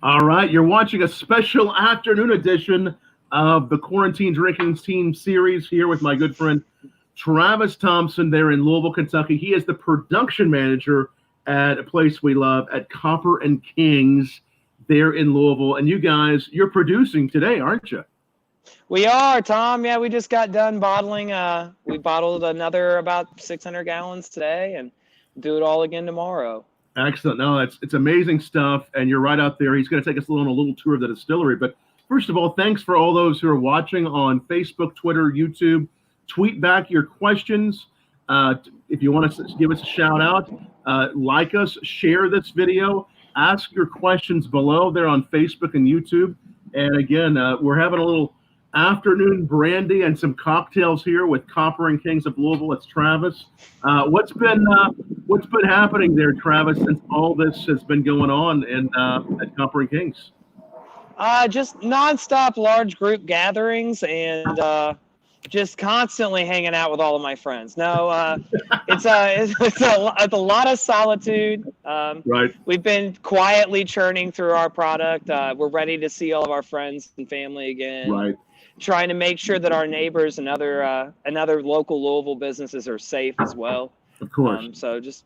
All right, you're watching a special afternoon edition of the Quarantine Drinking Team series here with my good friend Travis Thompson there in Louisville, Kentucky. He is the production manager at a place we love at Copper and Kings there in Louisville. And you guys, you're producing today, aren't you? We are, Tom. Yeah, we just got done bottling. We bottled another about 600 gallons today, and do it all again tomorrow. Excellent. No, it's amazing stuff, and you're right out there. He's going to take us on a little tour of the distillery. But first of all, thanks for all those who are watching on Facebook, Twitter, YouTube. Tweet back your questions. If you want to give us a shout out, like us, share this video, ask your questions below there on Facebook and YouTube. And again, we're having a little afternoon brandy and some cocktails here with Copper and Kings of Louisville. It's Travis. What's been happening there, Travis, since all this has been going on at Copper and Kings? Just nonstop large group gatherings and just constantly hanging out with all of my friends. No, it's a lot of solitude. Right. We've been quietly churning through our product. We're ready to see all of our friends and family again. Right. Trying to make sure that our neighbors and other local Louisville businesses are safe as well. Of course. So just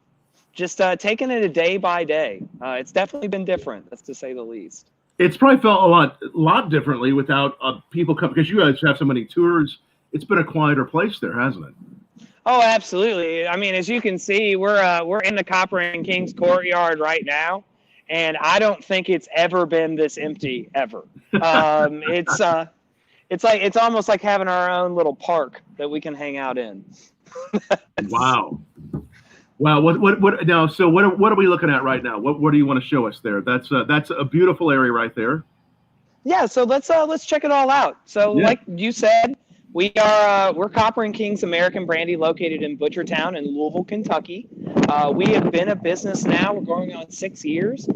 taking it a day by day. It's definitely been different, that's to say the least. It's probably felt a lot differently without people coming, because you guys have so many tours. It's been a quieter place there, hasn't it? Oh, absolutely. I mean, as you can see, we're in the Copper and Kings courtyard right now, and I don't think it's ever been this empty ever. It's almost like having our own little park that we can hang out in. Wow. What now? So what are we looking at right now? What do you want to show us there? That's a beautiful area right there. Yeah. So let's check it all out. So Yeah. Like you said, we're Copper and Kings American Brandy, located in Butchertown in Louisville, Kentucky. We have been a business now. We're going on 6 years,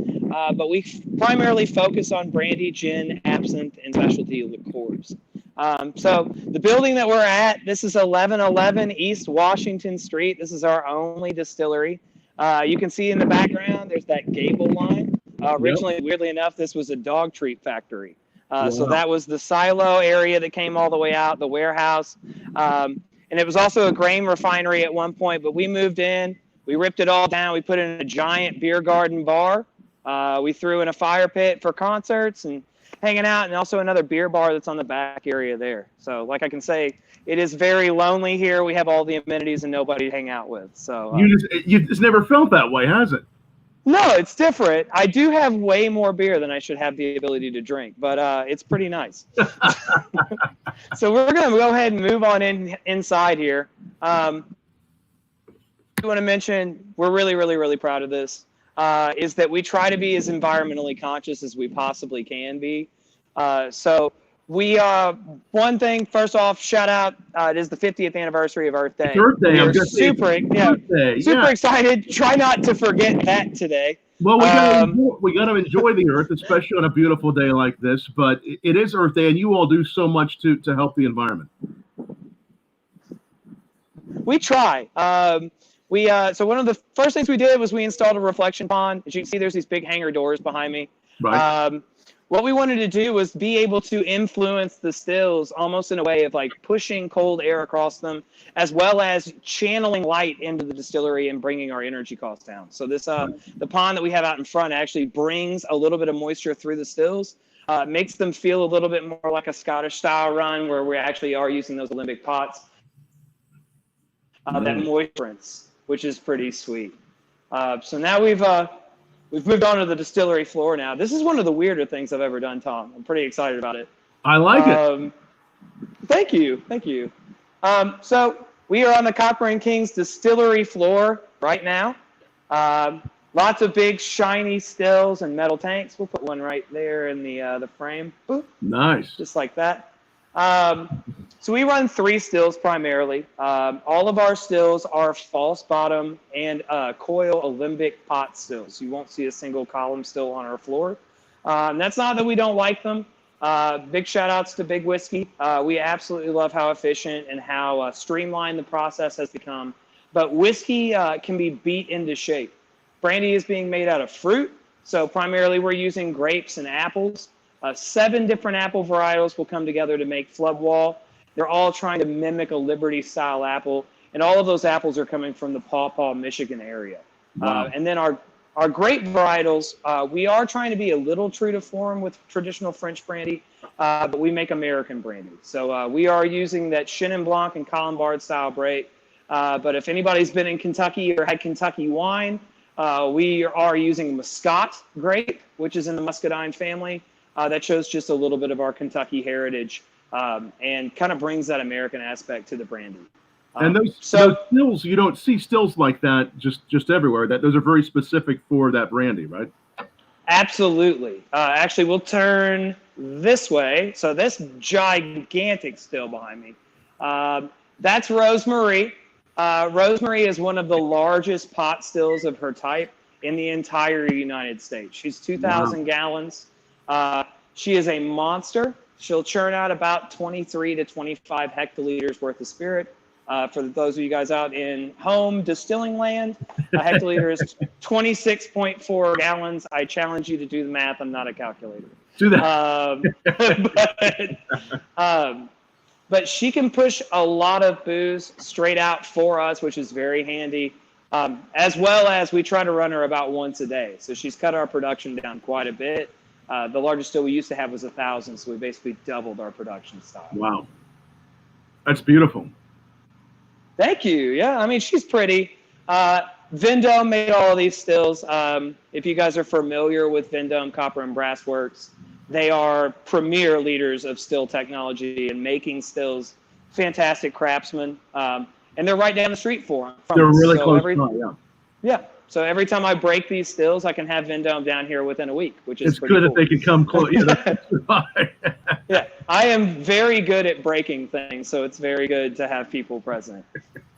but we primarily focus on brandy, gin, absinthe, and specialty liqueurs. So the building that we're at, this is 1111 East Washington Street. This is our only distillery. You can see in the background, there's that gable line. Originally, weirdly enough, this was a dog treat factory. Wow. So that was the silo area that came all the way out, the warehouse. And it was also a grain refinery at one point, but we moved in, we ripped it all down. We put in a giant beer garden bar. We threw in a fire pit for concerts and hanging out, and also another beer bar that's on the back area there. So like I can say, it is very lonely here. We have all the amenities and nobody to hang out with. So you just never felt that way, has it? No, it's different. I do have way more beer than I should have the ability to drink, but it's pretty nice. So we're going to go ahead and move on inside here. I want to mention, we're really, really, really proud of this, is that we try to be as environmentally conscious as we possibly can be. So we, one thing, first off, shout out, it is the 50th anniversary of Earth Day. It's Earth Day. We're super excited. Try not to forget that today. Well, we got to enjoy the earth, especially on a beautiful day like this. But it is Earth Day, and you all do so much to help the environment. We try. So one of the first things we did was we installed a reflection pond. As you can see, there's these big hanger doors behind me. Right. What we wanted to do was be able to influence the stills almost in a way of like pushing cold air across them, as well as channeling light into the distillery and bringing our energy costs down. So this, the pond that we have out in front actually brings a little bit of moisture through the stills, makes them feel a little bit more like a Scottish style run where we actually are using those Olympic pots. That moisturance, which is pretty sweet. So now we've moved on to the distillery floor now. This is one of the weirder things I've ever done, Tom. I'm pretty excited about it. I like it. Thank you. So we are on the Copper and Kings distillery floor right now. Lots of big shiny stills and metal tanks. We'll put one right there in the frame. Boop. Nice. Just like that. So we run 3 stills primarily. All of our stills are false bottom and coil alembic pot stills. You won't see a single column still on our floor. That's not that we don't like them. Big shout outs to Big Whiskey. We absolutely love how efficient and how streamlined the process has become. But whiskey can be beat into shape. Brandy is being made out of fruit, So primarily we're using grapes and apples. 7 different apple varietals will come together to make Floodwall. They're all trying to mimic a Liberty style apple. And all of those apples are coming from the Paw Paw, Michigan area. Wow. And then our grape varietals, we are trying to be a little true to form with traditional French brandy, but we make American brandy. So we are using that Chenin Blanc and Colombard style grape. But if anybody's been in Kentucky or had Kentucky wine, we are using Muscat grape, which is in the muscadine family. That shows just a little bit of our Kentucky heritage and kind of brings that American aspect to the brandy. And those stills, you don't see stills like that just everywhere. Those are very specific for that brandy, right? Absolutely. Actually, we'll turn this way. So this gigantic still behind me, that's Rosemary. Rosemary is one of the largest pot stills of her type in the entire United States. She's 2,000 gallons. She is a monster. She'll churn out about 23 to 25 hectoliters worth of spirit. For those of you guys out in home distilling land, a hectoliter is 26.4 gallons. I challenge you to do the math. I'm not a calculator. Do that. But she can push a lot of booze straight out for us, which is very handy. As well as we try to run her about once a day. So she's cut our production down quite a bit. The largest still we used to have was 1,000, so we basically doubled our production style. Wow. That's beautiful. Thank you. Yeah, I mean, she's pretty. Vendome made all of these stills. If you guys are familiar with Vendome Copper and Brass Works, they are premier leaders of still technology and making stills. Fantastic craftsmen. And they're right down the street from They're us. really So close by, yeah. Yeah. So every time I break these stills, I can have Vendome down here within a week, which is pretty good cool. if they can come close. Yeah, that's right. Yeah, I am very good at breaking things, so it's very good to have people present.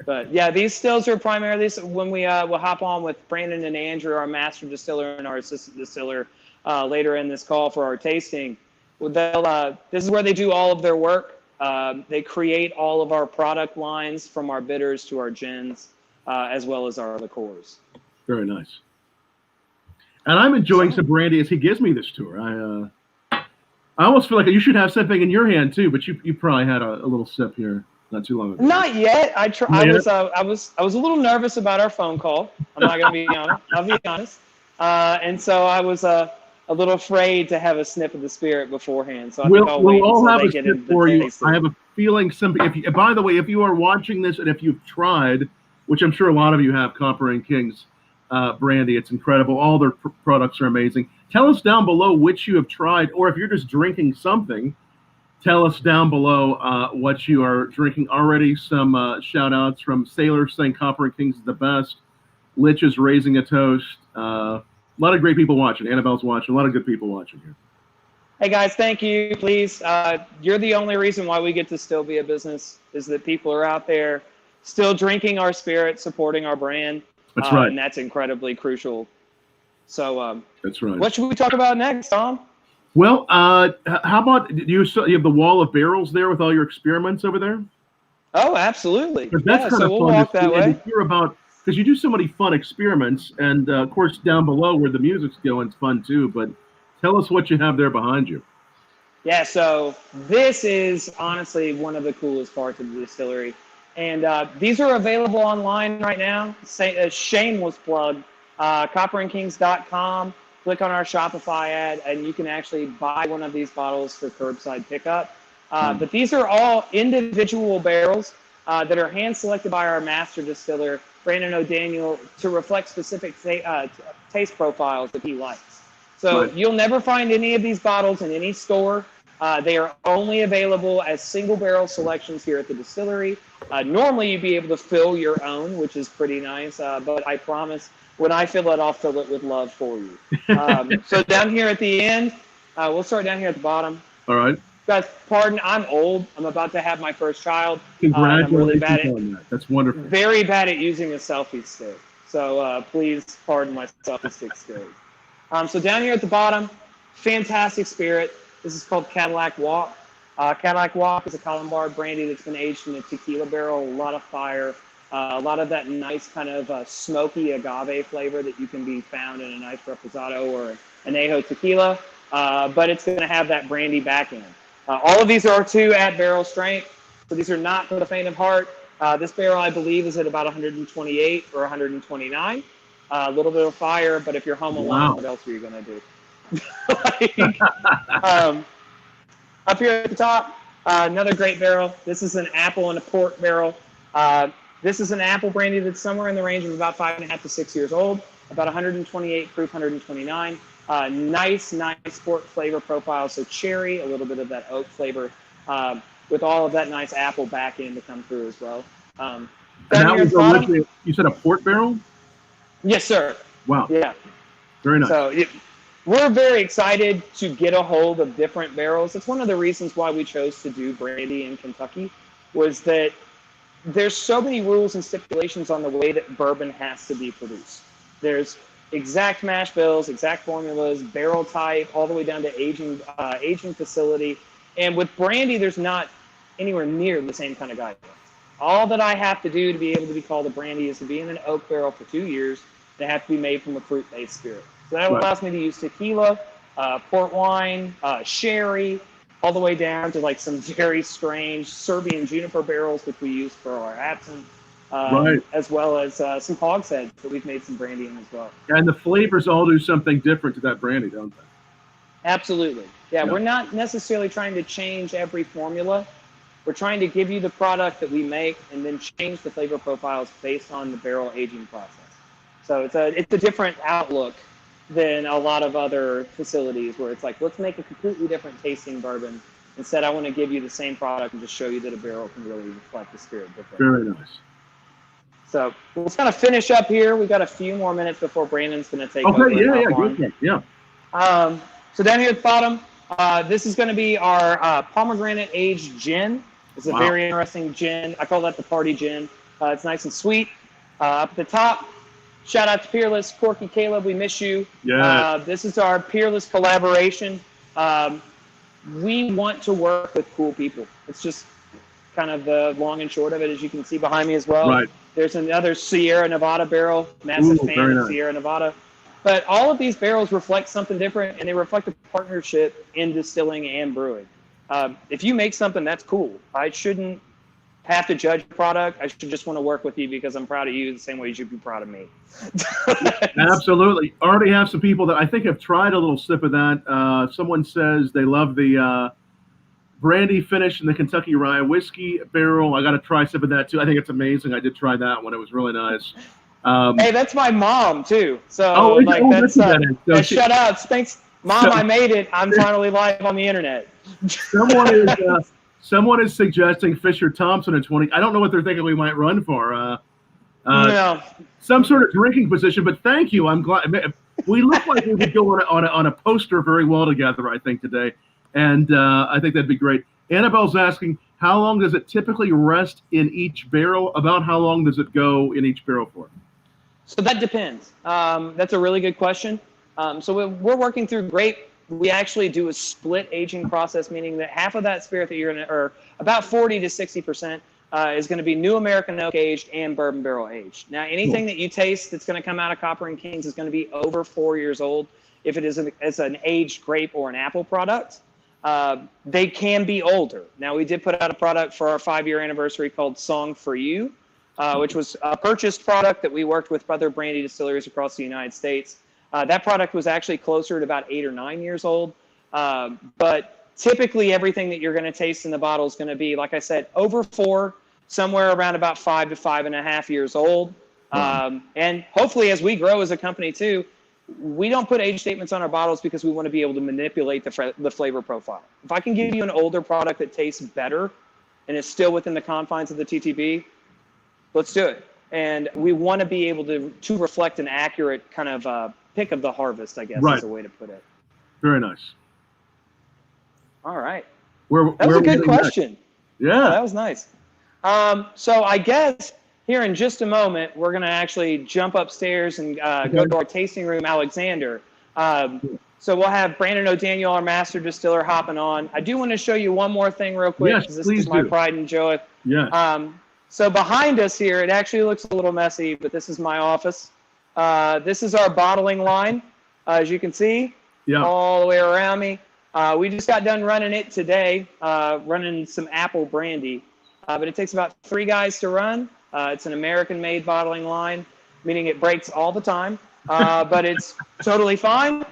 But yeah, these stills are primarily when we'll hop on with Brandon and Andrew, our master distiller and our assistant distiller, later in this call for our tasting. This is where they do all of their work. They create all of our product lines from our bitters to our gins, as well as our liqueurs. Very nice. And I'm enjoying some brandy as he gives me this tour. I almost feel like you should have something in your hand too, but you probably had a little sip here not too long ago. Not yet. I was a little nervous about our phone call. I'm not gonna be honest. I'll be honest. And so I was a little afraid to have a sniff of the spirit beforehand. So I think I'll wait until they get into the tasting. I have a feeling by the way, if you are watching this and if you've tried, which I'm sure a lot of you have, Copper and Kings brandy, it's incredible. All their products are amazing. Tell us down below which you have tried, or if you're just drinking something, tell us down below what you are drinking already. Some shout outs from Sailor saying Copper and Kings is the best. Lich is raising a toast. A lot of great people watching. Annabelle's watching. A lot of good people watching here. Hey guys, thank you. Please, you're the only reason why we get to still be a business, is that people are out there still drinking our spirit, supporting our brand. That's right. And that's incredibly crucial. So that's right. What should we talk about next, Tom? Well, how about you have the wall of barrels there with all your experiments over there? Oh, absolutely. That's so we'll walk that way. To hear about, because you do so many fun experiments, and of course down below where the music's going is fun too. But tell us what you have there behind you. Yeah, so this is honestly one of the coolest parts of the distillery. And these are available online right now. Shameless plug, copperandkings.com. Click on our Shopify ad, and you can actually buy one of these bottles for curbside pickup. But these are all individual barrels that are hand-selected by our master distiller, Brandon O'Daniel, to reflect specific taste profiles that he likes. So you'll never find any of these bottles in any store. They are only available as single barrel selections here at the distillery. Normally you'd be able to fill your own, which is pretty nice, but I promise when I fill it, I'll fill it with love for you. So down here at the end, we'll start down here at the bottom. All right. Guys, pardon, I'm old. I'm about to have my first child. Congratulations I'm really bad on that. That's wonderful. Very bad at using a selfie stick. So please pardon my selfie stick skills. So down here at the bottom, fantastic spirit. This is called Cadillac Walk. Cadillac Walk is a Colombard brandy that's been aged in a tequila barrel, a lot of fire. A lot of that nice kind of smoky agave flavor that you can be found in a nice reposado or an añejo tequila, but it's going to have that brandy back end. All of these are 2 at barrel strength, so these are not for the faint of heart. This barrel, I believe, is at about 128 or 129. A little bit of fire, but if you're home alone, what else are you going to do? Up here at the top, another great barrel. This is an apple and a port barrel. This is an apple brandy that's somewhere in the range of about 5.5 to 6 years old, about 128 proof, 129. Nice port flavor profile. So cherry, a little bit of that oak flavor, with all of that nice apple back end to come through as well. And that was originally, you said a port barrel? Yes, sir. Wow. Yeah. Very nice. So we're very excited to get a hold of different barrels. It's one of the reasons why we chose to do brandy in Kentucky, was that there's so many rules and stipulations on the way that bourbon has to be produced. There's exact mash bills, exact formulas, barrel type, all the way down to aging facility. And with brandy, there's not anywhere near the same kind of guidelines. All that I have to do to be able to be called a brandy is to be in an oak barrel for 2 years. They have to be made from a fruit-based spirit. So that allows me to use tequila, port wine, sherry, all the way down to like some very strange Serbian juniper barrels, which we use for our absinthe, as well as some hogsheads that we've made some brandy in as well. And the flavors all do something different to that brandy, don't they? Absolutely. Yeah, we're not necessarily trying to change every formula. We're trying to give you the product that we make and then change the flavor profiles based on the barrel aging process. So it's a different outlook than a lot of other facilities where it's like, let's make a completely different tasting bourbon. Instead, I want to give you the same product and just show you that a barrel can really reflect the spirit differently. Very nice. So let's kind of finish up here. We've got a few more minutes before Brandon's going to take over. Yeah. So down here at the bottom, this is going to be our pomegranate aged gin. It's a very interesting gin. I call that the party gin. It's nice and sweet. Up at the top, shout out to Peerless, Corky Caleb, we miss you. Yeah. This is our Peerless collaboration. We want to work with cool people. It's just kind of the long and short of it, as you can see behind me as well. Right. There's another Sierra Nevada barrel, massive fan of Sierra Nevada. But all of these barrels reflect something different, and they reflect a partnership in distilling and brewing. If you make something, that's cool. I shouldn't have to judge the product. I should just want to work with you because I'm proud of you the same way you should be proud of me. Absolutely. Already have some people that I think have tried a little sip of that. Someone says they love the brandy finish in the Kentucky Rye whiskey barrel. I got to try some of that too. I think it's amazing. I did try that one. It was really nice. Hey, that's my mom too. So shout outs. Thanks, Mom. I made it. I'm finally live on the internet. Someone is suggesting Fisher Thompson in 20. I don't know what they're thinking we might run for. Some sort of drinking position. But thank you. I'm glad. We look like we would go on a poster very well together, I think, today. And I think that'd be great. Annabelle's asking, how long does it typically rest in each barrel? About how long does it go in each barrel for? So that depends. That's a really good question. So we're working through grape. We actually do a split aging process, meaning that half of that spirit that you're going to, or about 40 to 60%, is going to be new American oak aged and bourbon barrel aged. Now, anything that you taste that's going to come out of Copper and Kings is going to be over 4 years old. If it is an aged grape or an apple product, they can be older. Now, we did put out a product for our 5-year anniversary called Song for You, which was a purchased product that we worked with other brandy distilleries across the United States. That product was actually closer to about 8 or 9 years old. But typically everything that you're going to taste in the bottle is going to be, like I said, over 4, somewhere around about 5 to 5.5 years old. And hopefully as we grow as a company too, we don't put age statements on our bottles because we want to be able to manipulate the flavor profile. If I can give you an older product that tastes better and is still within the confines of the TTB, let's do it. And we want to be able to reflect an accurate kind of pick of the harvest, I guess, is a way to put it. Very nice. All right. That was a good question. Yeah. That was nice. So I guess here in just a moment, we're going to actually jump upstairs and go to our tasting room, Alexander. So we'll have Brandon O'Daniel, our master distiller, hopping on. I do want to show you one more thing real quick, because this is my pride and joy. Yeah. So behind us here, it actually looks a little messy, but this is my office. This is our bottling line, as you can see, all the way around me. We just got done running it today, running some apple brandy, but it takes about 3 guys to run. It's an American-made bottling line, meaning it breaks all the time, but it's totally fine.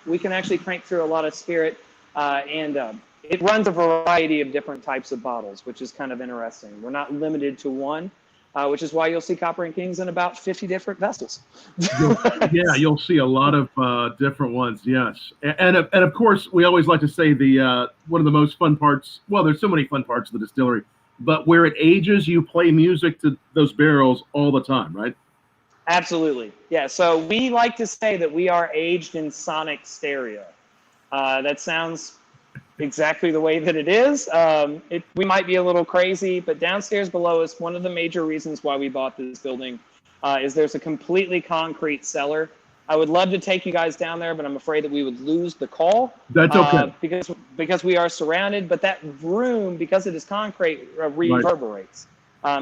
We can actually crank through a lot of spirit, and it runs a variety of different types of bottles, which is kind of interesting. We're not limited to one. Which is why you'll see Copper and Kings in about 50 different vessels. Yeah, you'll see a lot of different ones. Yes, and of course, we always like to say the one of the most fun parts. Well, there's so many fun parts of the distillery, but where it ages, you play music to those barrels all the time, right? Absolutely, yeah. So we like to say that we are aged in sonic stereo. That sounds exactly the way that it is. We might be a little crazy, but downstairs below us, one of the major reasons why we bought this building is there's a completely concrete cellar. I would love to take you guys down there, but I'm afraid that we would lose the call. That's okay. Because we are surrounded, but that room, because it is concrete, reverberates.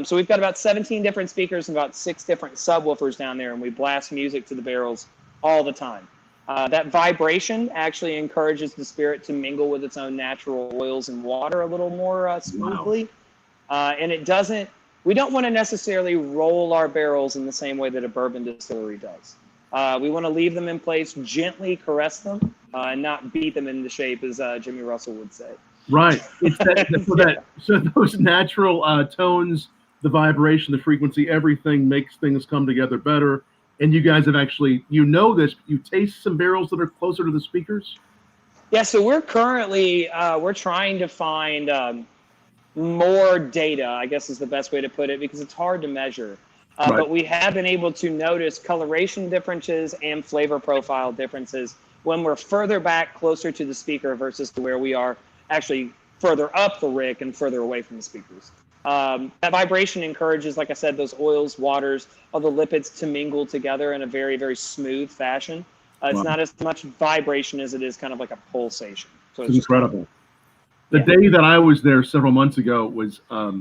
So we've got about 17 different speakers and about 6 different subwoofers down there, and we blast music to the barrels all the time. That vibration actually encourages the spirit to mingle with its own natural oils and water a little more smoothly. Wow. And it doesn't, we don't want to necessarily roll our barrels in the same way that a bourbon distillery does. We want to leave them in place, gently caress them, and not beat them into shape, as Jimmy Russell would say. Right. It's so those natural tones, the vibration, the frequency, everything makes things come together better. And you guys have actually, this, you taste some barrels that are closer to the speakers? Yeah, so we're currently, we're trying to find more data, I guess is the best way to put it, because it's hard to measure. Right. But we have been able to notice coloration differences and flavor profile differences when we're further back, closer to the speaker versus to where we are actually further up the rick and further away from the speakers. That vibration encourages, like I said, those oils, waters, all the lipids to mingle together in a very, very smooth fashion. It's not as much vibration as it is kind of like a pulsation. So it's incredible. The day that I was there several months ago was, I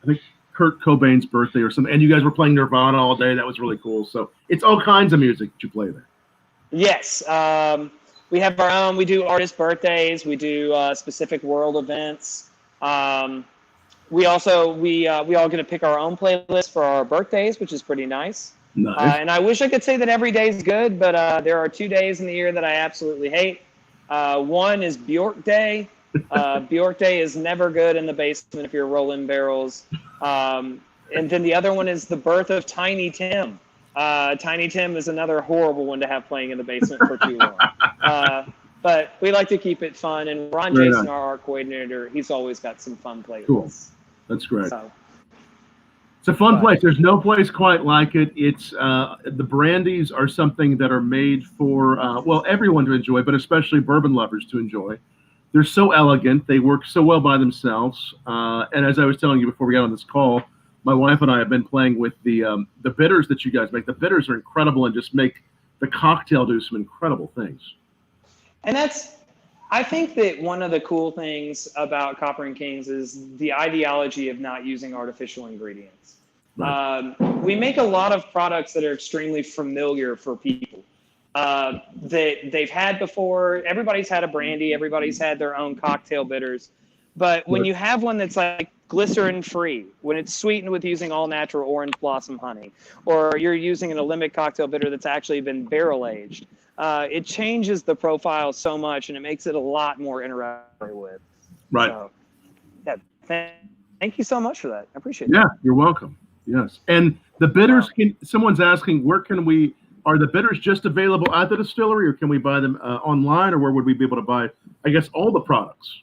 think, Kurt Cobain's birthday or something, and you guys were playing Nirvana all day. That was really cool. So it's all kinds of music that you play there. Yes. We have our own. We do artist birthdays. We do specific world events. We all get to pick our own playlist for our birthdays, which is pretty nice. Nice. And I wish I could say that every day is good, but there are 2 days in the year that I absolutely hate. One is Bjork Day. Bjork Day is never good in the basement if you're rolling barrels. And then the other one is the birth of Tiny Tim. Tiny Tim is another horrible one to have playing in the basement for too long. But we like to keep it fun. And Ron Jason, our art coordinator, he's always got some fun playlists. Cool. That's great. So, it's a fun place. There's no place quite like it. It's the brandies are something that are made for, everyone to enjoy, but especially bourbon lovers to enjoy. They're so elegant. They work so well by themselves. And as I was telling you before we got on this call, my wife and I have been playing with the bitters that you guys make. The bitters are incredible and just make the cocktail do some incredible things. And I think that one of the cool things about Copper and Kings is the ideology of not using artificial ingredients. Right. We make a lot of products that are extremely familiar for people that they've had before. Everybody's had a brandy. Everybody's had their own cocktail bitters. But when you have one that's like glycerin-free, when it's sweetened with using all-natural orange blossom honey, or you're using an alembic cocktail bitter that's actually been barrel-aged, it changes the profile so much, and it makes it a lot more interactive with. Right. So, yeah, thank you so much for that. I appreciate it. Yeah, you're welcome. Yes. And the bitters, someone's asking, are the bitters just available at the distillery, or can we buy them online, or where would we be able to buy, I guess, all the products?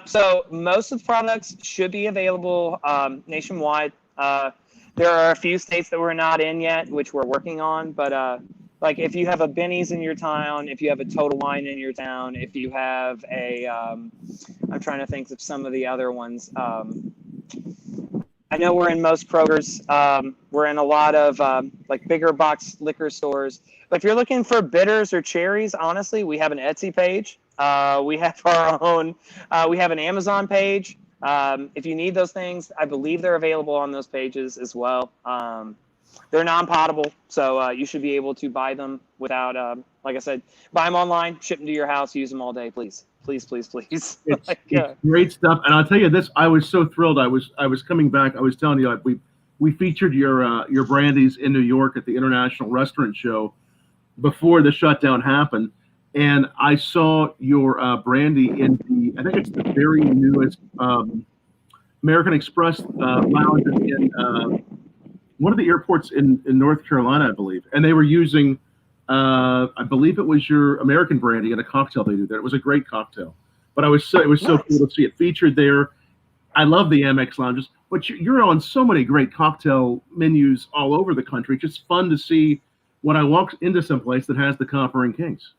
So most of the products should be available nationwide. There are a few states that we're not in yet, which we're working on. But like if you have a Benny's in your town, if you have a Total Wine in your town, if you have a, I'm trying to think of some of the other ones. I know we're in most Kroger's. We're in a lot of like bigger box liquor stores. But if you're looking for bitters or cherries, honestly, we have an Etsy page. We have our own. We have an Amazon page. If you need those things, I believe they're available on those pages as well. They're non-potable, so you should be able to buy them without, like I said, buy them online, ship them to your house, use them all day, please. Please, please, please. It's great stuff. And I'll tell you this, I was so thrilled. I was coming back. I was telling you, like, we featured your brandies in New York at the International Restaurant Show before the shutdown happened. And I saw your brandy in I think it's the very newest American Express lounge in one of the airports in North Carolina, I believe. And they were using, I believe it was your American brandy in a cocktail they do there. It was a great cocktail. But it was so cool to see it featured there. I love the Amex lounges, but you're on so many great cocktail menus all over the country. It's just fun to see when I walk into some place that has the Copper and Kings.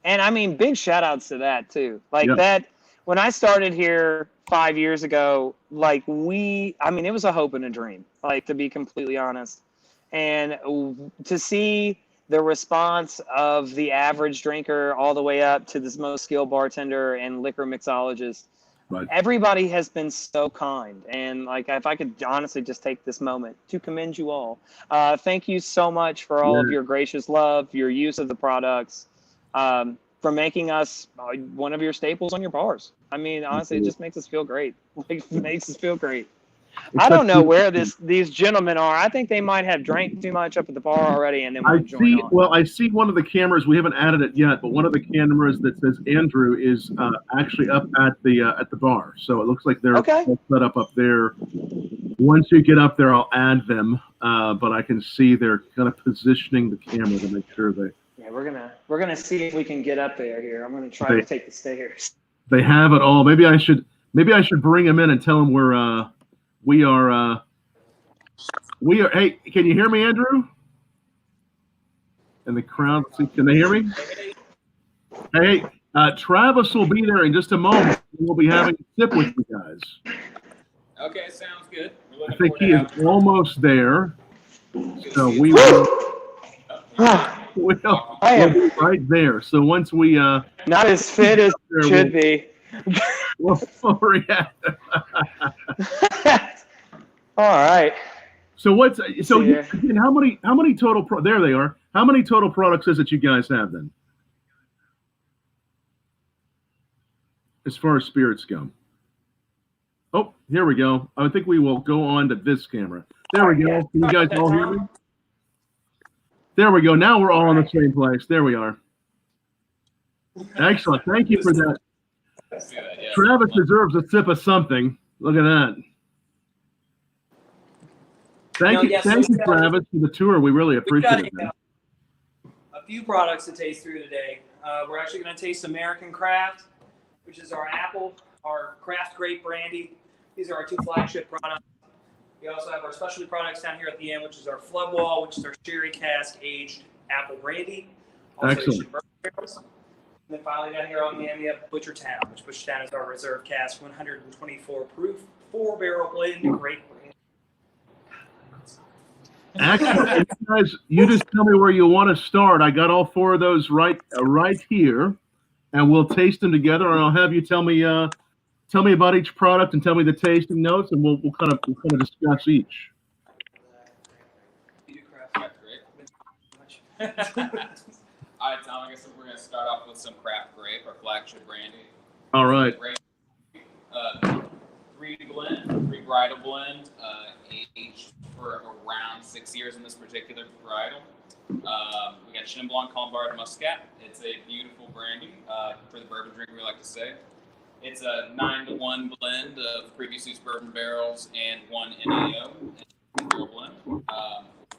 And I mean, big shout outs to that too. Like that, when I started here 5 years ago, like I mean, it was a hope and a dream, like, to be completely honest. And to see the response of the average drinker all the way up to this most skilled bartender and liquor mixologist, everybody has been so kind. And like, if I could honestly just take this moment to commend you all. Thank you so much for all of your gracious love, your use of the products, for making us one of your staples on your bars. I mean, honestly, it just makes us feel great. Like, it makes us feel great. I don't know where these gentlemen are. I think they might have drank too much up at the bar already, and then we'll join on. Well, I see one of the cameras. We haven't added it yet, but one of the cameras that says Andrew is actually up at the bar. So it looks like they're set up there. Once you get up there, I'll add them. But I can see they're kind of positioning the camera to make sure they. Yeah, we're gonna see if we can get up there here. I'm gonna try to take the stairs. They have it all. Maybe I should bring them in and tell them we are. Hey, can you hear me, Andrew? And the crowd, can they hear me? Hey, Travis will be there in just a moment. We'll be having a sip with you guys. Okay, sounds good. I think he is almost there. So we will. I am right there. So once we not as fit as should be. We'll react. All right. So again, how many total there they are. How many total products is it you guys have then? As far as spirits go. Oh, here we go. I think we will go on to this camera. There we go. Can you guys all hear me? There we go. Now we're all in the same place. There we are. Excellent. Thank you for that. Travis deserves a sip of something. Look at that. Thank you, Travis, for the tour. We really appreciate it. A few products to taste through today. We're actually going to taste American Craft, which is our craft grape brandy. These are our two flagship products. We also have our specialty products down here at the end, which is our Flood Wall, which is our sherry cask aged apple brandy. Also excellent. And then finally down here on the end, we have Butchertown, which Butchertown is our reserve cask, 124 proof, 4-barrel blend grape brandy. Excellent. Guys, you just tell me where you want to start. I got all four of those right here, and we'll taste them together. And I'll have you tell me about each product and tell me the tasting notes, and we'll kind of discuss each. You do craft grape. All right, Tom. I guess we're going to start off with some craft grape, our flagship brandy. All right. Three varietal blend, aged for around 6 years in this particular varietal. We got Chenin Blanc, Colombard, Muscat. It's a beautiful brandy for the bourbon drinker, we like to say. It's a 9-to-1 blend of previous use bourbon barrels and 1 NAO blend.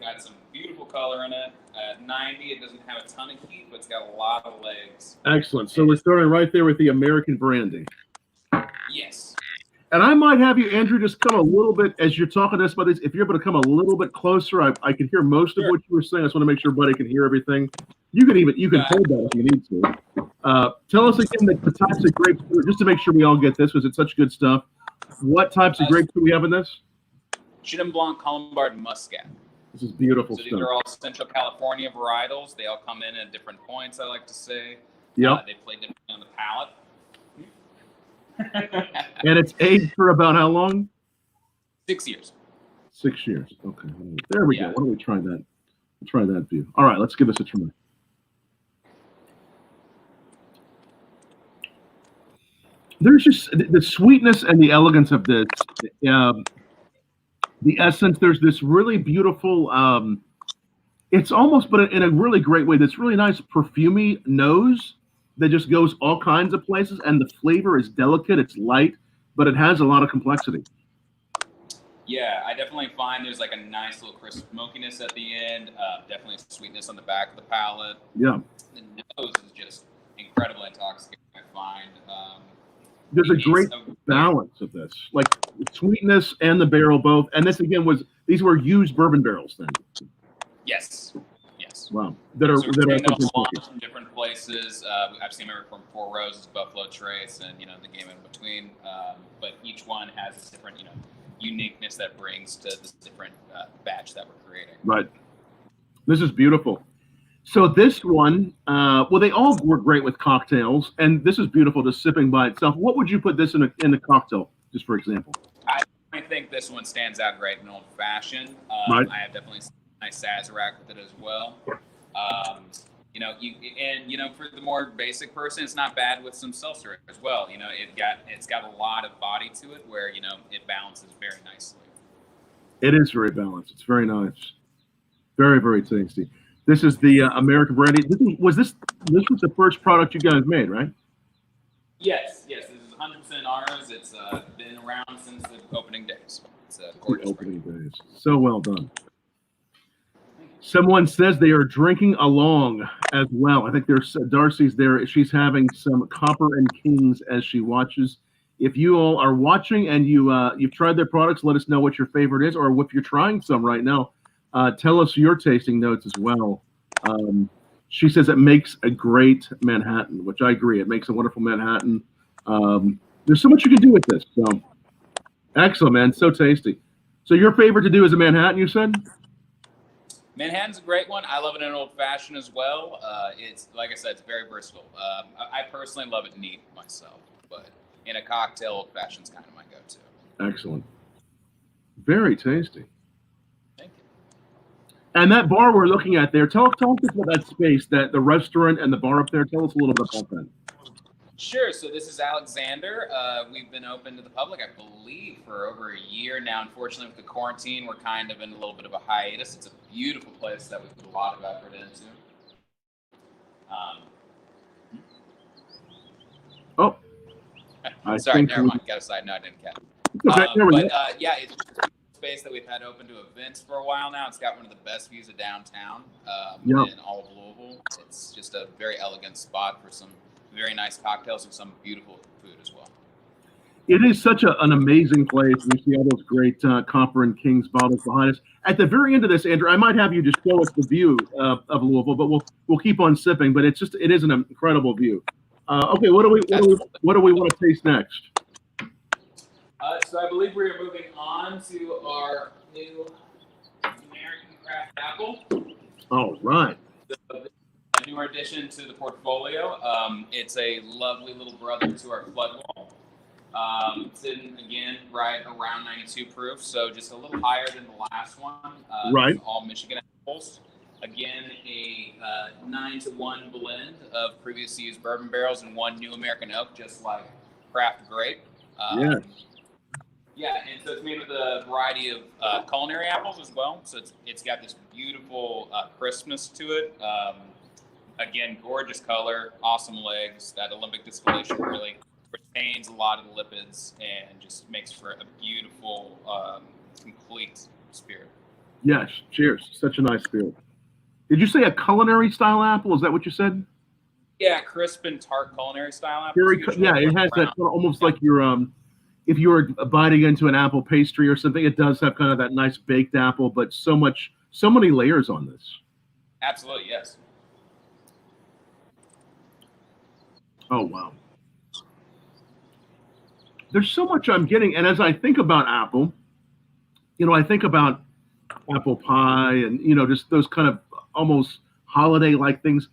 Got some beautiful color in it. At 90, it doesn't have a ton of heat, but it's got a lot of legs. Excellent. So we're starting right there with the American brandy. Yes. And I might have you, Andrew, just come a little bit as you're talking to us about this. If you're able to come a little bit closer, I can hear most of what you were saying. I just want to make sure everybody can hear everything. You can hold that if you need to. Tell us again the types of grapes, just to make sure we all get this, because it's such good stuff. What types of grapes do we have in this? Chenin Blanc, Colombard, Muscat. This is beautiful stuff. These are all Central California varietals. They all come in at different points, I like to say. Yep. They play differently on the palate. And it's aged for about how long? 6 years. 6 years. Okay. There we go. Yeah. Why don't we try that? We'll try that view. All right, let's give this a try. There's just the sweetness and the elegance of this. The essence, there's this really beautiful, it's almost, but in a really great way, this really nice perfumey nose that just goes all kinds of places, and the flavor is delicate, it's light, but it has a lot of complexity. Yeah, I definitely find there's like a nice little crisp smokiness at the end, definitely sweetness on the back of the palate. Yeah. The nose is just incredibly intoxicating, I find. There's a great balance of this, like the sweetness and the barrel both. And this again these were used bourbon barrels then. Yes. Yes. Wow. So we're getting those launched from different places. I've seen them from Four Roses, Buffalo Trace, and the game in between. But each one has this different uniqueness that brings to this different batch that we're creating. Right. This is beautiful. So this one, well, they all were great with cocktails, and this is beautiful just sipping by itself. What would you put this in a cocktail, just for example? I think this one stands out great in old fashioned. Right. I have definitely a nice Sazerac with it as well. For the more basic person, it's not bad with some seltzer as well. It's got a lot of body to it where it balances very nicely. It is very balanced. It's very nice. Very, very tasty. This is the American Brandy. This was the first product you guys made, right? Yes. This is 100% ours. It's been around since the opening days. It's a gorgeous opening days. So well done. Someone says they are drinking along as well. I think there's Darcy's there. She's having some Copper and Kings as she watches. If you all are watching and you've tried their products, let us know what your favorite is, or if you're trying some right now. Tell us your tasting notes as well. She says it makes a great Manhattan, which I agree. It makes a wonderful Manhattan. There's so much you can do with this. So excellent, man. So tasty. So your favorite to do is a Manhattan, you said? Manhattan's a great one. I love it in an old fashioned as well. It's like I said, it's very versatile. I personally love it neat myself, but in a cocktail, old fashioned's kind of my go-to. Excellent. Very tasty. Thank you. And that bar we're looking at there, tell us about that space, that the restaurant and the bar up there. Tell us a little bit about that. Sure. So this is Alexander. We've been open to the public, I believe, for over a year now. Unfortunately, with the quarantine, we're kind of in a little bit of a hiatus. It's a beautiful place that we put a lot of effort into. Sorry, never mind. Got a side note, I didn't catch. It's a space that we've had open to events for a while now. It's got one of the best views of downtown in all of Louisville. It's just a very elegant spot for some very nice cocktails and some beautiful food as well. It is such an amazing place. We see all those great Copper and Kings bottles behind us. At the very end of this, Andrew, I might have you just show us the view of Louisville, but we'll keep on sipping. But it is an incredible view. Okay, what do we want to taste next? So I believe we are moving on to our new American Craft Apple. All right. A newer addition to the portfolio. It's a lovely little brother to our flood wall. Sitting again right around 92 proof, so just a little higher than the last one. Right. All Michigan apples. Again, a 9-to-1 blend of previously used bourbon barrels and one new American oak, just like craft grape. Yes. Yeah, and so it's made with a variety of culinary apples as well. So it's got this beautiful crispness to it. Again, gorgeous color, awesome legs. That Olympic distillation really retains a lot of the lipids and just makes for a beautiful, complete spirit. Yes, cheers. Such a nice spirit. Did you say a culinary style apple? Is that what you said? Yeah, crisp and tart culinary style apple. It has that almost like you're if you were biting into an apple pastry or something. It does have kind of that nice baked apple, but so many layers on this. Absolutely, yes. Oh wow. There's so much I'm getting, and as I think about apple, I think about apple pie and just those kind of almost holiday-like things.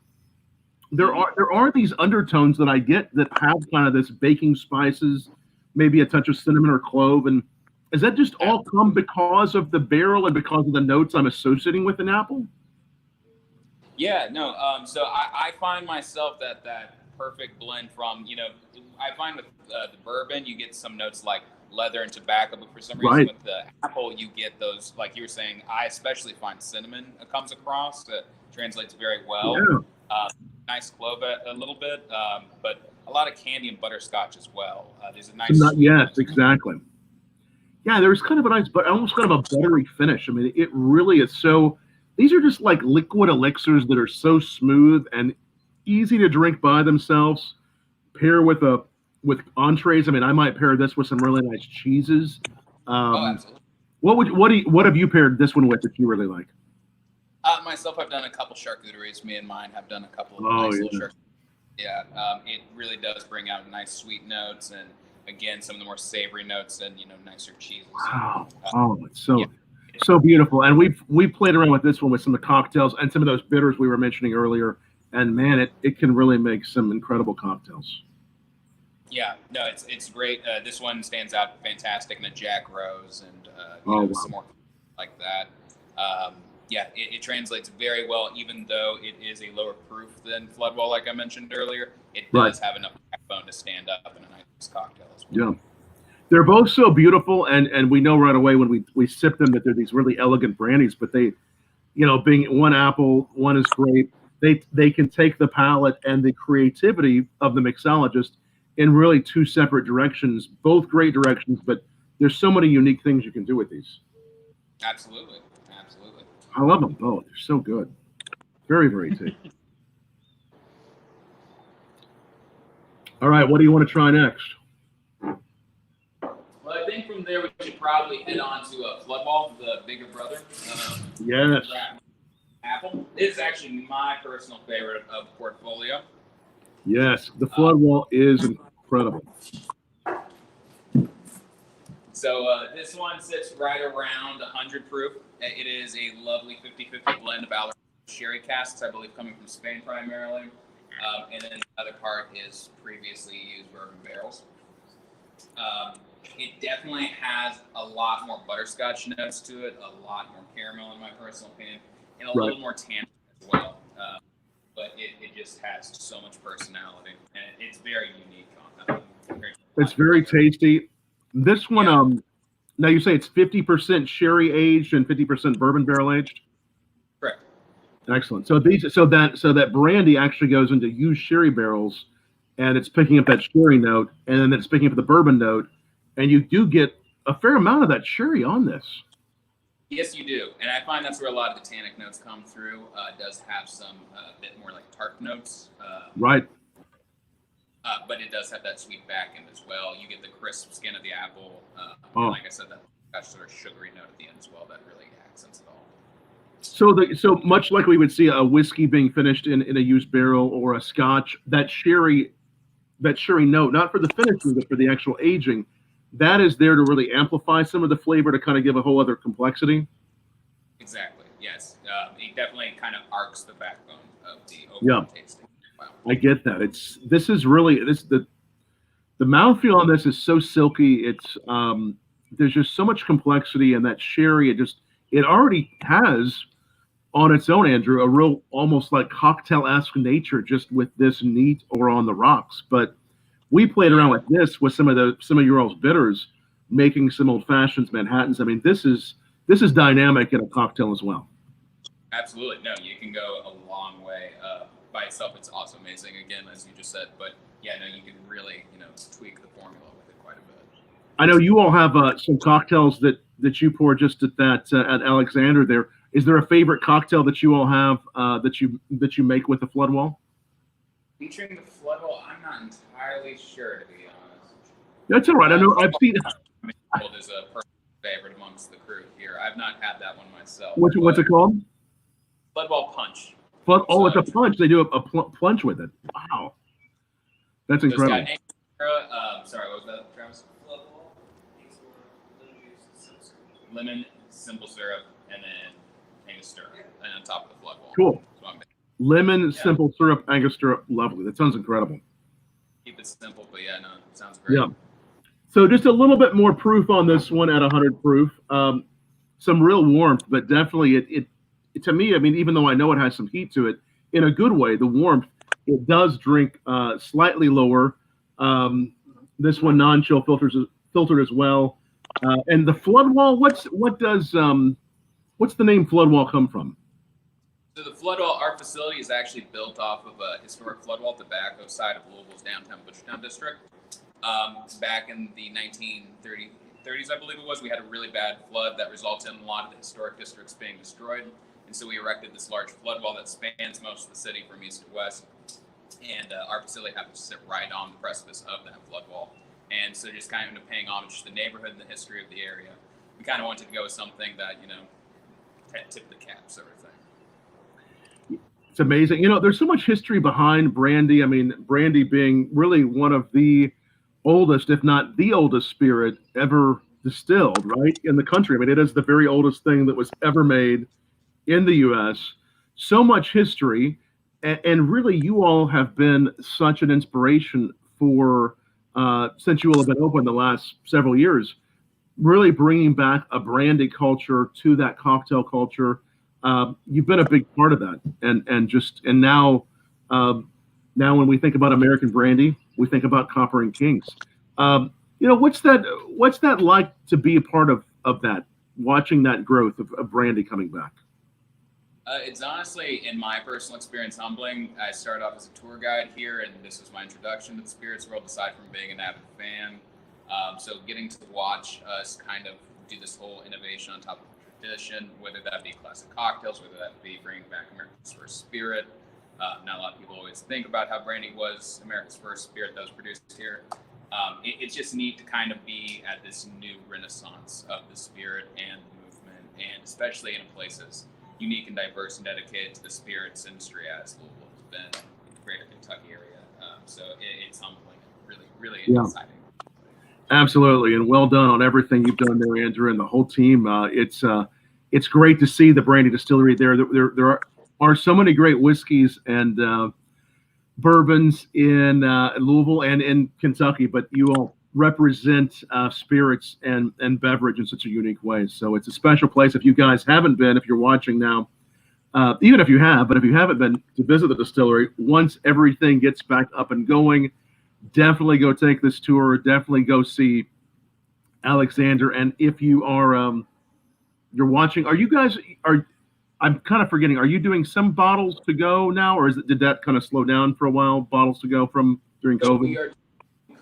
there are these undertones that I get that have kind of this baking spices, maybe a touch of cinnamon or clove, and is that just all come because of the barrel and because of the notes I'm associating with an apple? Yeah, no. So I find myself that perfect blend from, I find with the bourbon, you get some notes like leather and tobacco, but for some reason Right. with the apple, you get those, like you were saying, I especially find cinnamon comes across that translates very well. Yeah. Nice clove a little bit, but a lot of candy and butterscotch as well. There's a nice Not, yes, sweetness. exactly. Yeah, there's kind of a nice, but almost kind of a buttery finish. I mean, it really is so. These are just like liquid elixirs that are so smooth and easy to drink by themselves. Pair with entrees. I mean, I might pair this with some really nice cheeses. Oh, absolutely. What have you paired this one with that you really like? Myself, I've done a couple charcuteries. Me and mine have done a couple of Oh, nice yeah. little charcuteries. Yeah, it really does bring out nice sweet notes and again some of the more savory notes and nicer cheeses. Wow. Oh, it's so Yeah. so beautiful. And we've played around with this one with some of the cocktails and some of those bitters we were mentioning earlier. And man, it can really make some incredible cocktails. Yeah, no, it's great. This one stands out fantastic in a Jack Rose and Oh, wow. some more like that. Yeah, it translates very well, even though it is a lower proof than Floodwell, like I mentioned earlier. It does have enough backbone to stand up in a nice cocktail as well. Yeah. They're both so beautiful, and we know right away when we sip them that they're these really elegant brandies, but they, being one apple, one is grape, they can take the palate and the creativity of the mixologist in really two separate directions, both great directions, but there's so many unique things you can do with these. Absolutely. I love them both. They're so good. Very, very tasty. All right, what do you want to try next? Well, I think from there we should probably head on to Floodwall, the bigger brother. Yes. Apple. This is actually my personal favorite of the portfolio. Yes, the Floodwall is incredible. So this one sits right around 100 proof. It is a lovely 50-50 blend of Alex sherry casks, I believe, coming from Spain primarily. And then the other part is previously used bourbon barrels. It definitely has a lot more butterscotch notes to it, a lot more caramel in my personal opinion, and a little more tannin as well. But it just has so much personality, and it's very unique. It's very tasty. This one, now you say it's 50% sherry aged and 50% bourbon barrel aged. Correct. Excellent. So that brandy actually goes into used sherry barrels, and it's picking up that sherry note, and then it's picking up the bourbon note, and you do get a fair amount of that sherry on this. Yes, you do, and I find that's where a lot of the tannic notes come through. It does have some bit more like tart notes. Right. But it does have that sweet back end as well. You get the crisp skin of the apple. Oh. And like I said, that sort of sugary note at the end as well that really accents it all. So much like we would see a whiskey being finished in a used barrel or a scotch, that sherry note, not for the finishing, but for the actual aging, that is there to really amplify some of the flavor to kind of give a whole other complexity. Exactly. Yes. It definitely kind of arcs the backbone of the overall tasting. Wow. I get that. The mouthfeel on this is so silky. It's there's just so much complexity, and that sherry, it already has on its own, Andrew, a real almost like cocktail-esque nature just with this neat or on the rocks. But we played around with this with some of your all's bitters, making some old fashions, Manhattans. I mean, this is dynamic in a cocktail as well. Absolutely. No, you can go a long way. By itself, it's also amazing, again, as you just said. But yeah, no, you can really, tweak the formula with it quite a bit. I know you all have some cocktails that you pour just at at Alexander there. Is there a favorite cocktail that you all have that you make with the Floodwall? Featuring the Floodwall, I'm not entirely sure, to be honest. That's all right. I know I've seen. Is a personal favorite amongst the crew here. I've not had that one myself. What's it called? Floodwall Punch. It's a punch. They do a plunge with it. Wow, that's incredible. Sorry, what was that, Travis? Lemon, simple syrup, and then Angostura, and on top of the Floodwall. Cool. lemon, simple syrup, Angostura, lovely. That sounds incredible. Keep it simple, but yeah, no, it sounds great. Yeah. So just a little bit more proof on this one at 100 proof. Some real warmth, but definitely it to me, I mean, even though I know it has some heat to it, in a good way, the warmth, it does drink slightly lower. This one non-chill filtered as well. And the flood wall, what's the name flood wall come from? So the flood wall, our facility is actually built off of a historic flood wall at the back side of Louisville's downtown Butchertown district. Back in the 1930s, I believe it was, we had a really bad flood that resulted in a lot of the historic districts being destroyed. And so we erected this large flood wall that spans most of the city from east to west. And our facility happens to sit right on the precipice of that flood wall. And so just kind of paying homage to the neighborhood and the history of the area, we kind of wanted to go with something that, tip the cap sort of thing. It's amazing. There's so much history behind brandy. I mean, brandy being really one of the oldest, if not the oldest spirit ever distilled, right, in the country. I mean, it is the very oldest thing that was ever made in the U.S. So much history. And really, you all have been such an inspiration for, since you all have been open the last several years, really bringing back a brandy culture to that cocktail culture. You've been a big part of that, and now when we think about American brandy, we think about Copper and Kings. What's that like to be a part of that, watching that growth of brandy coming back? It's honestly, in my personal experience, humbling. I started off as a tour guide here, and this was my introduction to the spirits world, aside from being an avid fan. So getting to watch us kind of do this whole innovation on top of tradition, whether that be classic cocktails, whether that be bringing back America's first spirit. Not a lot of people always think about how brandy was America's first spirit that was produced here. It's just neat to kind of be at this new renaissance of the spirit and the movement, and especially in places unique and diverse and dedicated to the spirits industry as Louisville has been in the greater Kentucky area. So it's humbling, really, really exciting. Absolutely, and well done on everything you've done there, Andrew, and the whole team. It's great to see the Brandy Distillery there. There are so many great whiskeys and bourbons in Louisville and in Kentucky, but you all represent spirits and beverage in such a unique way. So it's a special place. If you guys haven't been, if you're watching now, even if you have, but if you haven't been, to visit the distillery, once everything gets back up and going, definitely go take this tour. Definitely go see Alexander. And if you are you're watching, I'm kind of forgetting, are you doing some bottles to go now, or did that kind of slow down for a while, bottles to go from during COVID? We are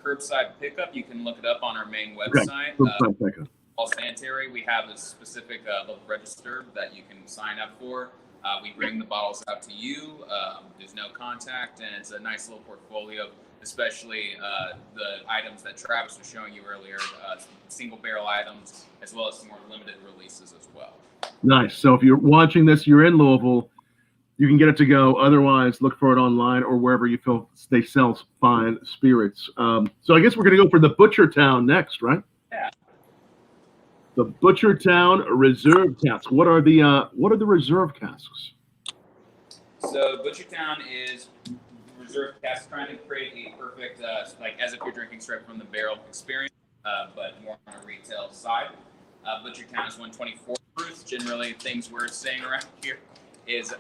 curbside pickup. You can look it up on our main website. Curbside pickup. All sanitary. We have a specific little register that you can sign up for. We bring the bottles out to you. There's no contact, and it's a nice little portfolio, especially the items that Travis was showing you earlier, single barrel items, as well as some more limited releases as well. Nice. So if you're watching this, you're in Louisville, you can get it to go. Otherwise, look for it online or wherever you feel they sell fine spirits. So I guess we're going to go for the Butchertown next, right? Yeah. The Butchertown Reserve casks. What are the reserve casks? So Butchertown is reserve casks, trying to create a perfect, like as if you're drinking straight from the barrel experience, but more on a retail side. Butchertown is 124 proof. Generally, things we're saying around here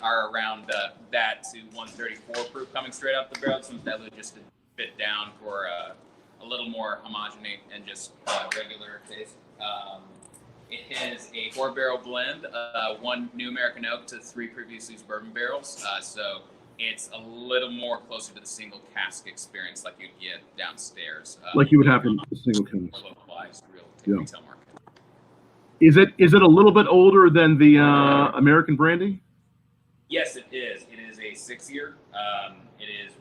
are around that to 134 proof coming straight out the barrel. Some deadly just to fit down for a little more homogeneous and just regular taste. It is a 4-barrel blend, 1 new American oak to 3 previously used bourbon barrels. So it's a little more closer to the single cask experience like you'd get downstairs. Like you would have in the single cask. Localized retail market. Is it a little bit older than the American Brandy? Yes, it is. It is a 6-year. It is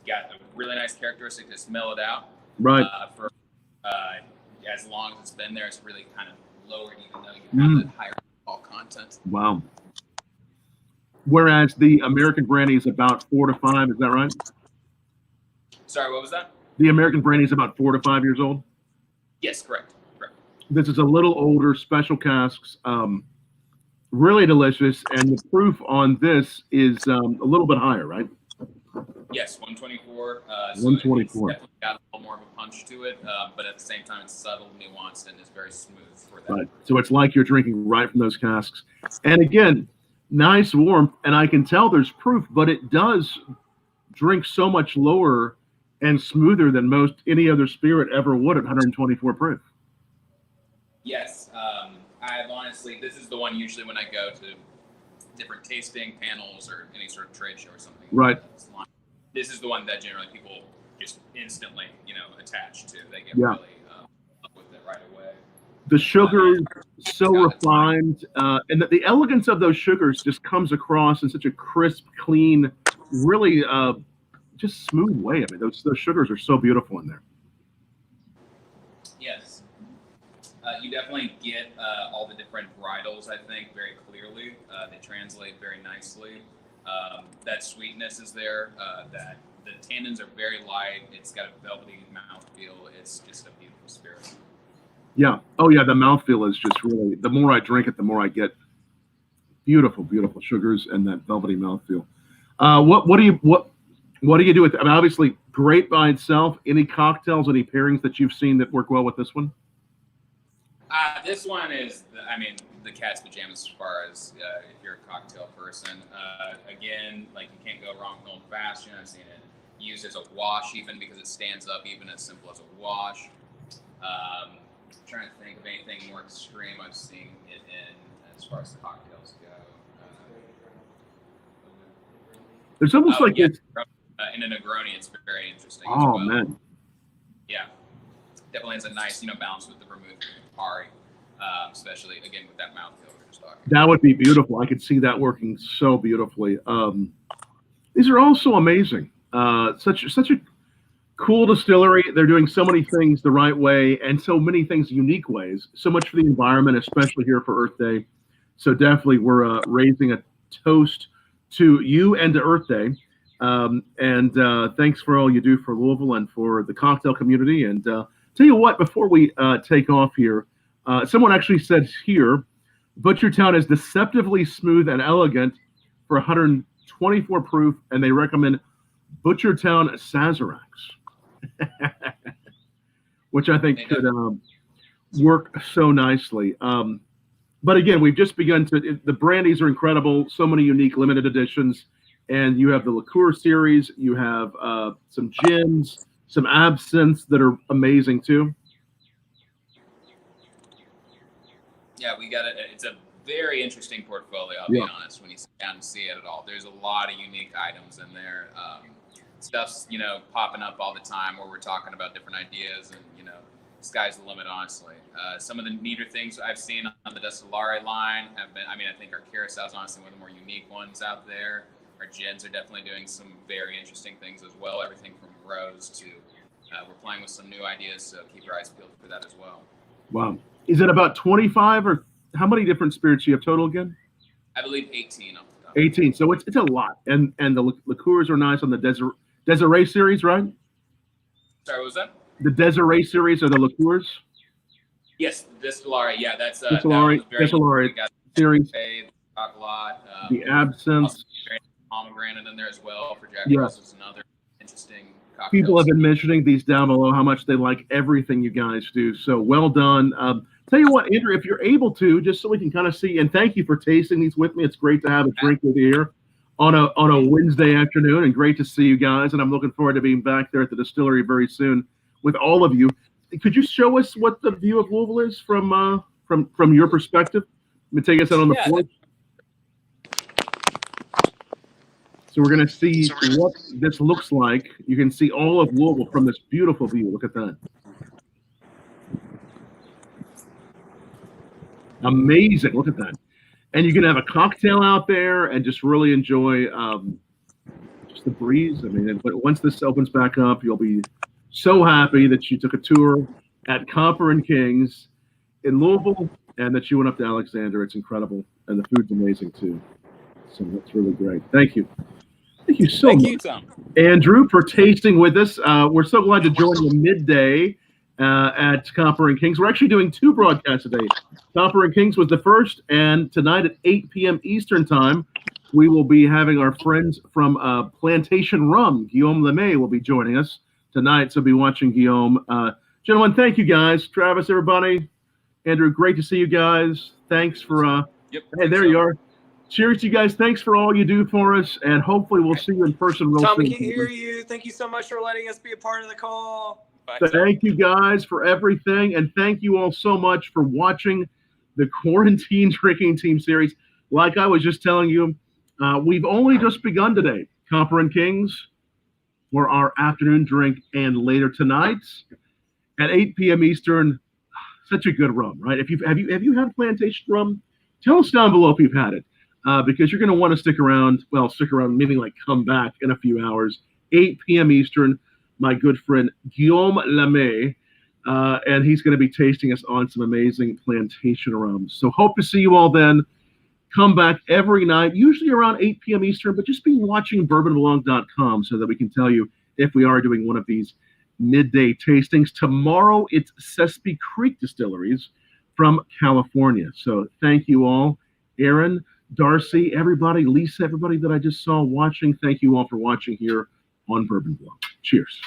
got a really nice characteristic to smell it out. Right. For as long as it's been there, it's really kind of lowered, even though you have the higher alcohol content. Wow. Whereas the American Brandy is about 4 to 5. Is that right? Sorry, what was that? The American Brandy is about 4 to 5 years old. Yes, correct. This is a little older, special casks. Really delicious, and the proof on this is a little bit higher, right? Yes, 124. So 124. it's definitely got a little more of a punch to it, but at the same time, it's subtle, nuanced, and is very smooth for that. Right. So it's like you're drinking right from those casks. And again, nice warmth, and I can tell there's proof, but it does drink so much lower and smoother than most any other spirit ever would at 124 proof. Yes, I've honestly, this is the one usually when I go to different tasting panels or any sort of trade show or something. Right. This is the one that generally people just instantly, attach to. They get Yeah. really up with it right away. The sugar is so refined, and the elegance of those sugars just comes across in such a crisp, clean, really just smooth way. I mean, those sugars are so beautiful in there. Yes. You definitely get all the different varietals, I think, very clearly. They translate very nicely. That sweetness is there. That the tannins are very light. It's got a velvety mouthfeel. It's just a beautiful spirit. Yeah. Oh, yeah. The mouthfeel is just really. The more I drink it, the more I get beautiful, beautiful sugars and that velvety mouthfeel. What do you do with it? I mean, obviously, great by itself. Any cocktails, any pairings that you've seen that work well with this one? This one is, the cat's pajamas as far as if you're a cocktail person. Again, like you can't go wrong with old fashioned. I've seen it used as a wash, even because it stands up, even as simple as a wash. Trying to think of anything more extreme I've seen it in as far as cocktails go. There's almost like it's in a Negroni, it's very interesting. Oh as well. Man, yeah, definitely has a nice balance with the vermouth and Campari, especially again with that mouthfeel we were just talking. That would be beautiful. I could see that working so beautifully. These are all so amazing. Such a cool distillery. They're doing so many things the right way and so many things unique ways. So much for the environment, especially here for Earth Day. So definitely we're raising a toast to you and to Earth Day. And thanks for all you do for Louisville and for the cocktail community. And tell you what, before we take off here, someone actually said here, Butchertown is deceptively smooth and elegant for 124 proof, and they recommend Butchertown Sazeracs. Which I think could work so nicely. But again, we've just begun the brandies are incredible, so many unique limited editions. And you have the liqueur series, you have some gins, some absinthes that are amazing too. Yeah, we got it. It's a very interesting portfolio, I'll be honest, when you sit down and see it at all. There's a lot of unique items in there. Stuff's popping up all the time where we're talking about different ideas, and sky's the limit, honestly. Some of the neater things I've seen on the Distillery line have been, I think our carousel is honestly one of the more unique ones out there. Our gins are definitely doing some very interesting things as well, everything from rose to we're playing with some new ideas, so keep your eyes peeled for that as well. Wow. Is it about 25 or how many different spirits do you have total again? I believe 18 off the top. 18, so it's a lot. And the liqueurs are nice on the Desiree series, right? Sorry, what was that? The Desiree series are the liqueurs? Yes, Distillery. Yeah, that's Distillery series. The absinthe. Pomegranate in there as well for Jack Yeah. Russell's, another interesting cocktail. People have been mentioning these down below, how much they like everything you guys do. So well done. Tell you what, Andrew, if you're able to, just so we can kind of see, and thank you for tasting these with me. It's great to have a drink with you here on a Wednesday afternoon, and great to see you guys. And I'm looking forward to being back there at the distillery very soon with all of you. Could you show us what the view of Louisville is from your perspective? Let me take us out on the porch. So we're going to see what this looks like. You can see all of Louisville from this beautiful view. Look at that. Amazing. Look at that. And you can have a cocktail out there and just really enjoy just the breeze. But once this opens back up, you'll be so happy that you took a tour at Copper and Kings in Louisville and that you went up to Alexander. It's incredible. And the food's amazing too. So that's really great. Thank you. Thank you so much, Tom. Andrew, for tasting with us. We're so glad to join you midday at Copper and Kings. We're actually doing 2 broadcasts today. Copper and Kings was the first, and tonight at 8 p.m. Eastern Time, we will be having our friends from Plantation Rum. Guillaume Lemay will be joining us tonight, so be watching Guillaume. Gentlemen, thank you guys. Travis, everybody. Andrew, great to see you guys. Thanks for hey, there you are. Cheers to you guys. Thanks for all you do for us, and hopefully we'll see you in person real soon. Tom, we can't hear you. Thank you so much for letting us be a part of the call. Bye. Thank you guys for everything, and thank you all so much for watching the Quarantine Drinking Team series. Like I was just telling you, we've only just begun today. Copper and Kings for our afternoon drink, and later tonight at 8 p.m. Eastern. Such a good rum, right? If have you had Plantation rum? Tell us down below if you've had it, because you're going to want to stick around. Well, stick around, meaning like come back in a few hours. 8 p.m. Eastern. My good friend Guillaume Lemay, and he's going to be tasting us on some amazing plantation rums. So hope to see you all then. Come back every night, usually around 8 p.m. Eastern, but just be watching BourbonBlog.com so that we can tell you if we are doing one of these midday tastings. Tomorrow, it's Sespe Creek Distilleries from California. So thank you all. Aaron, Darcy, everybody, Lisa, everybody that I just saw watching, thank you all for watching here on BourbonBlog. Cheers.